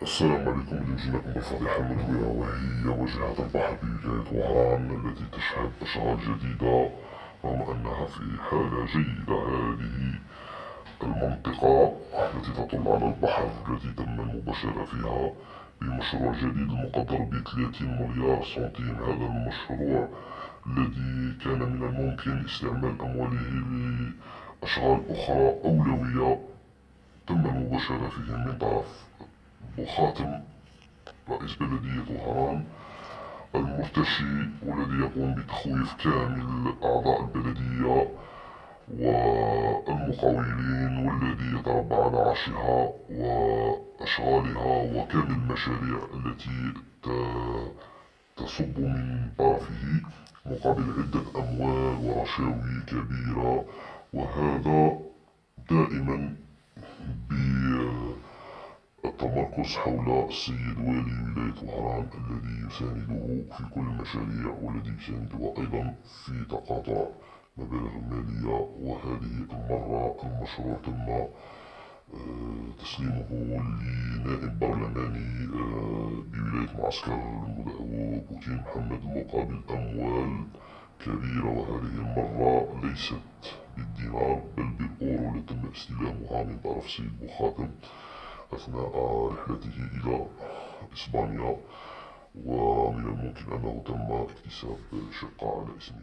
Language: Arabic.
السلام عليكم. اليوم جيناكم بالفضيحة المدوية، وهي واجهة البحر بولاية وهران التي تشهد أشغال جديدة رغم أنها في حالة جيدة. هذه المنطقة التي تطل على البحر التي تم المباشرة فيها بمشروع جديد المقدر ب30 مليار سنتيم. هذا المشروع الذي كان من الممكن استعمال أمواله لأشغال أخرى أولوية تم المباشرة فيه من طرف بوخاتم رئيس بلدية وهران المرتشي، والذي يقوم بتخويف كامل أعضاء البلدية والمقاولين، والذي يتربع على عرشها وأشغالها وكامل المشاريع التي تصب من طرفه مقابل عدة أموال ورشاوي كبيرة. وهذا دائما بالتمركز حول السيد والي ولاية وهران الذي يسانده في كل المشاريع، والذي يسانده أيضا في تقاطع مبالغ مالية. وهذه المرة المشروع تم تسليمه لنائب برلماني بولاية معسكر بوتين محمد مقابل أموال كبيرة، وهذه المرة ليست بالدينار بل بالأورو التي تم استلامها من طرف السيد بوخاتم أثناء رحلته إلى إسبانيا. ومن الممكن أنه تم اكتساب شقة على اسمه